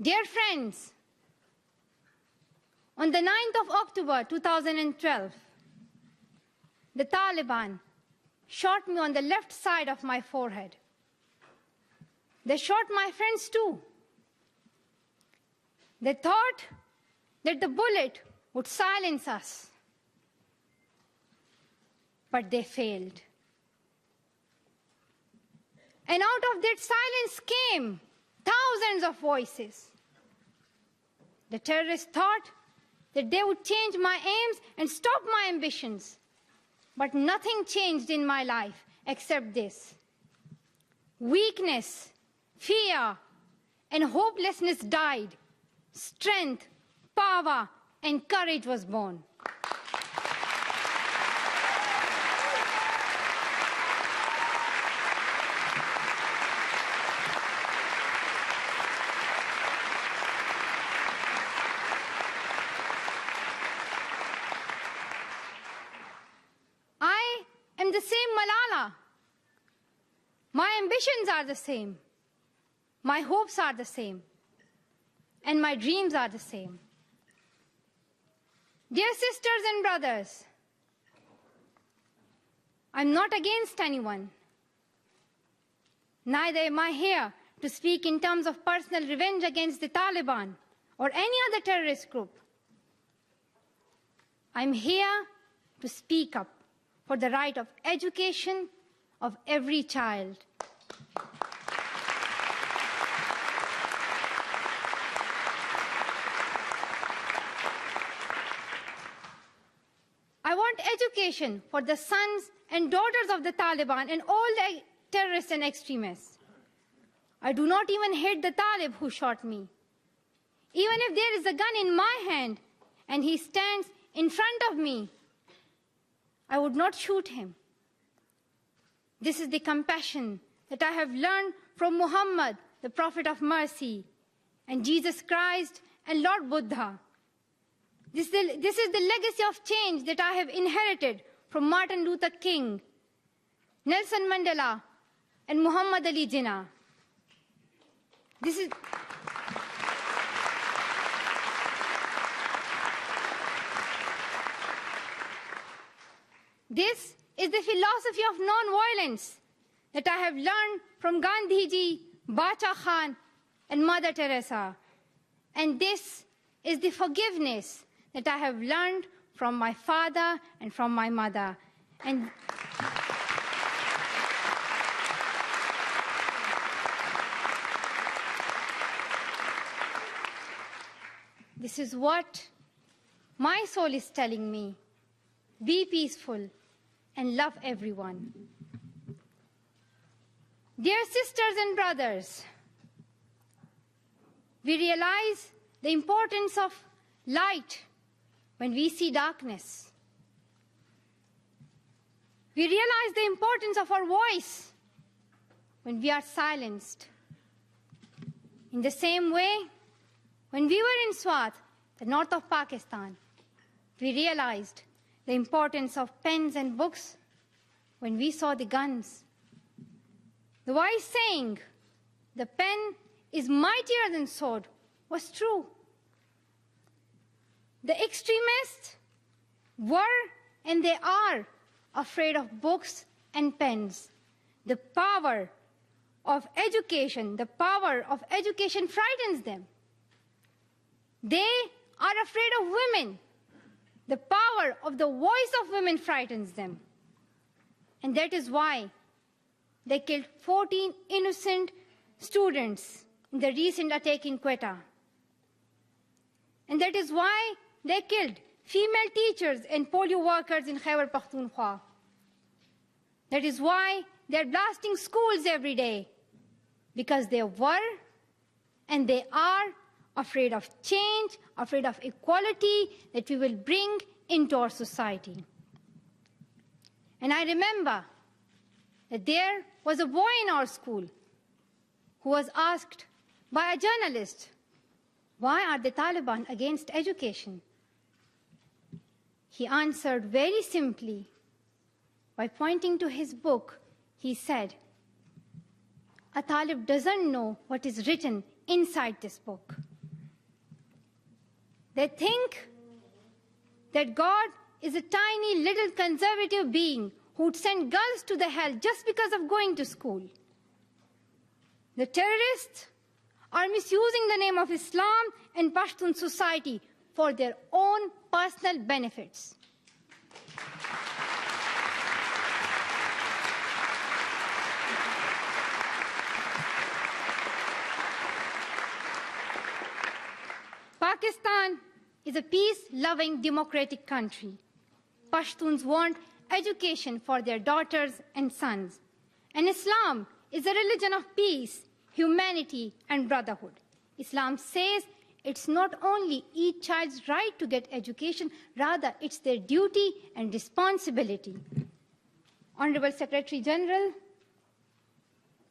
Dear friends, on the 9th of October 2012, the Taliban shot me on the left side of my forehead. They shot my friends too. They thought that the bullet would silence us, but they failed. And out of that silence came thousands of voices. The terrorists thought that they would change my aims and stop my ambitions. But nothing changed in my life except this. Weakness, fear, and hopelessness died. Strength, power, and courage was born. I am the same Malala. My ambitions are the same. My hopes are the same. And my dreams are the same. Dear sisters and brothers, I'm not against anyone. Neither am I here to speak in terms of personal revenge against the Taliban or any other terrorist group. I'm here to speak up for the right of education of every child. I want education for the sons and daughters of the Taliban and all the terrorists and extremists. I do not even hate the Talib who shot me. Even if there is a gun in my hand and he stands in front of me, I would not shoot him. This is the compassion that I have learned from Muhammad, the Prophet of Mercy, and Jesus Christ and Lord Buddha. This is the legacy of change that I have inherited from Martin Luther King, Nelson Mandela, and Muhammad Ali Jinnah. This is the philosophy of non-violence that I have learned from Gandhiji, Bacha Khan, and Mother Teresa. And this is the forgiveness that I have learned from my father and from my mother. And this is what my soul is telling me. Be peaceful and love everyone. Dear sisters and brothers, we realize the importance of light when we see darkness. We realize the importance of our voice when we are silenced. In the same way, when we were in Swat, the north of Pakistan, we realized the importance of pens and books when we saw the guns. The wise saying, "The pen is mightier than sword," was true. The extremists were and they are afraid of books and pens. The power of education frightens them. They are afraid of women. The power of the voice of women frightens them. And that is why they killed 14 innocent students in the recent attack in Quetta. And that is why they killed female teachers and polio workers in Khyber Pakhtunkhwa. That is why they're blasting schools every day, because they were and they are afraid of change, afraid of equality that we will bring into our society. And I remember that there was a boy in our school who was asked by a journalist, "Why are the Taliban against education?" He answered very simply by pointing to his book. He said, "A Talib doesn't know what is written inside this book." They think that God is a tiny little conservative being who would send girls to the hell just because of going to school. The terrorists are misusing the name of Islam and Pashtun society for their own personal benefits. Pakistan is a peace-loving democratic country. Pashtuns want education for their daughters and sons. And Islam is a religion of peace, humanity, and brotherhood. Islam says it's not only each child's right to get education, rather it's their duty and responsibility. Honorable Secretary General,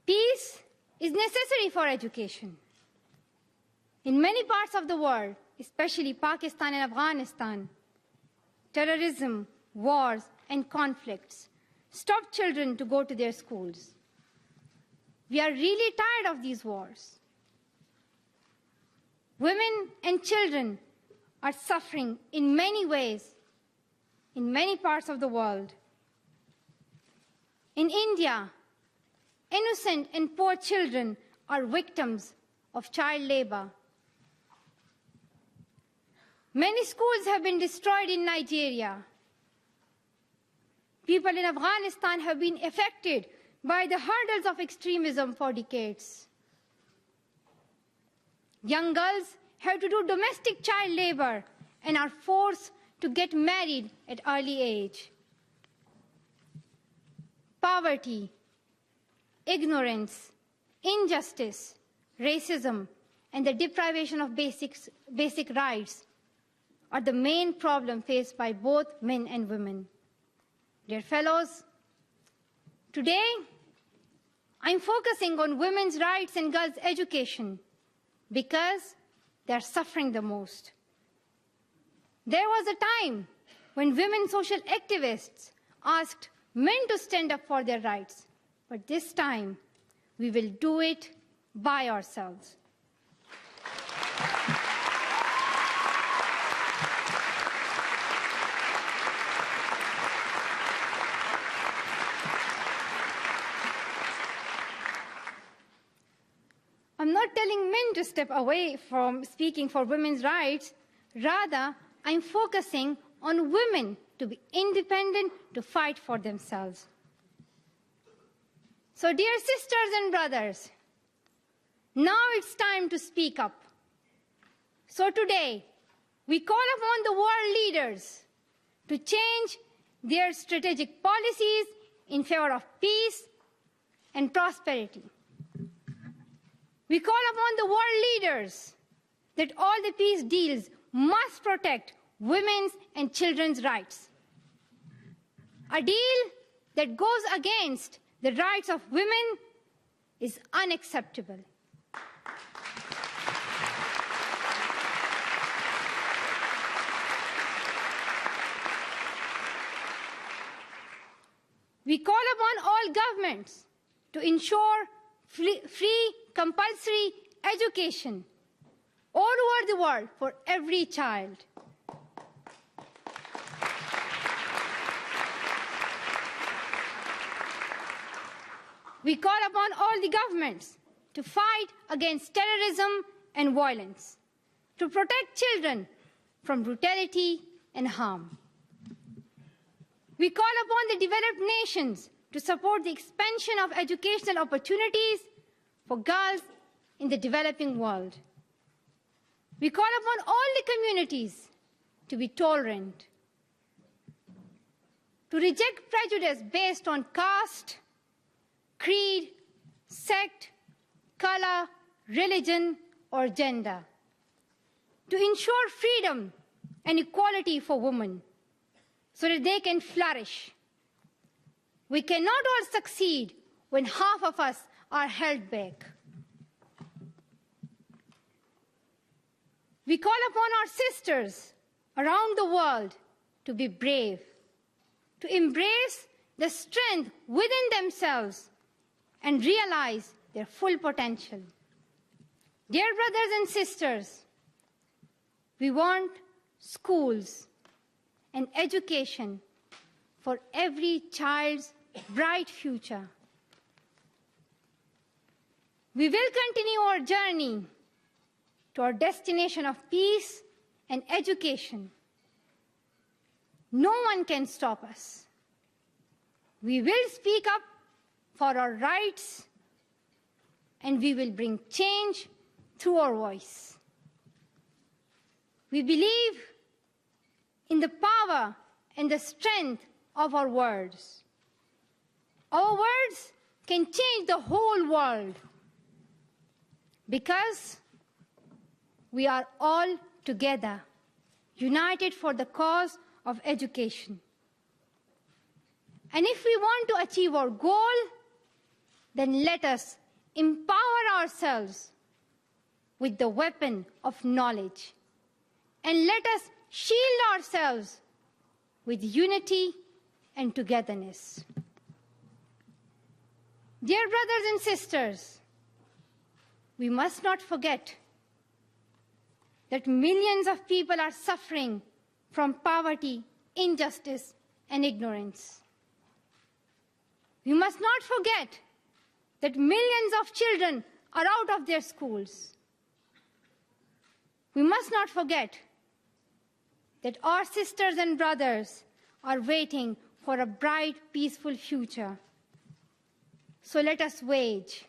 peace is necessary for education. In many parts of the world, especially Pakistan and Afghanistan, terrorism, wars, and conflicts stop children to go to their schools. We are really tired of these wars. Women and children are suffering in many ways in many parts of the world. In India, innocent and poor children are victims of child labor. Many schools have been destroyed in Nigeria. People in Afghanistan have been affected by the hurdles of extremism for decades. Young girls have to do domestic child labor and are forced to get married at early age. Poverty, ignorance, injustice, racism, and the deprivation of basic rights are the main problem faced by both men and women. Dear fellows, today I'm focusing on women's rights and girls' education because they're suffering the most. There was a time when women social activists asked men to stand up for their rights, but this time we will do it by ourselves. I'm not telling men to step away from speaking for women's rights. Rather, I'm focusing on women to be independent, to fight for themselves. So, dear sisters and brothers, now it's time to speak up. So today, we call upon the world leaders to change their strategic policies in favor of peace and prosperity. We call upon the world leaders that all the peace deals must protect women's and children's rights. A deal that goes against the rights of women is unacceptable. We call upon all governments to ensure free compulsory education all over the world for every child. We call upon all the governments to fight against terrorism and violence, to protect children from brutality and harm. We call upon the developed nations to support the expansion of educational opportunities for girls in the developing world. We call upon all the communities to be tolerant, to reject prejudice based on caste, creed, sect, color, religion, or gender, to ensure freedom and equality for women so that they can flourish. We cannot all succeed when half of us are held back. We call upon our sisters around the world to be brave, to embrace the strength within themselves and realize their full potential. Dear brothers and sisters, We want schools and education for every child's bright future. We will continue our journey to our destination of peace and education. No one can stop us. We will speak up for our rights, and we will bring change through our voice. We believe in the power and the strength of our words. Our words can change the whole world because we are all together, united for the cause of education. And if we want to achieve our goal, then let us empower ourselves with the weapon of knowledge. And let us shield ourselves with unity and togetherness. Dear brothers and sisters, we must not forget that millions of people are suffering from poverty, injustice, and ignorance. We must not forget that millions of children are out of their schools. We must not forget that our sisters and brothers are waiting for a bright, peaceful future. So let us wage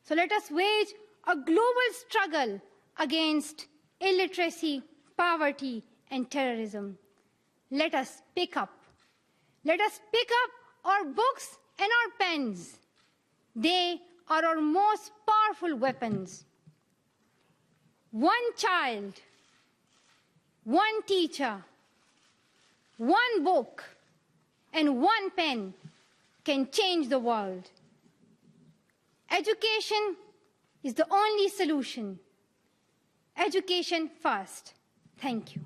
a global struggle against illiteracy, poverty, and terrorism. Let us pick up our books and our pens. They are our most powerful weapons. One child, one teacher, one book, and one pen can change the world. Education is the only solution. Education first. Thank you.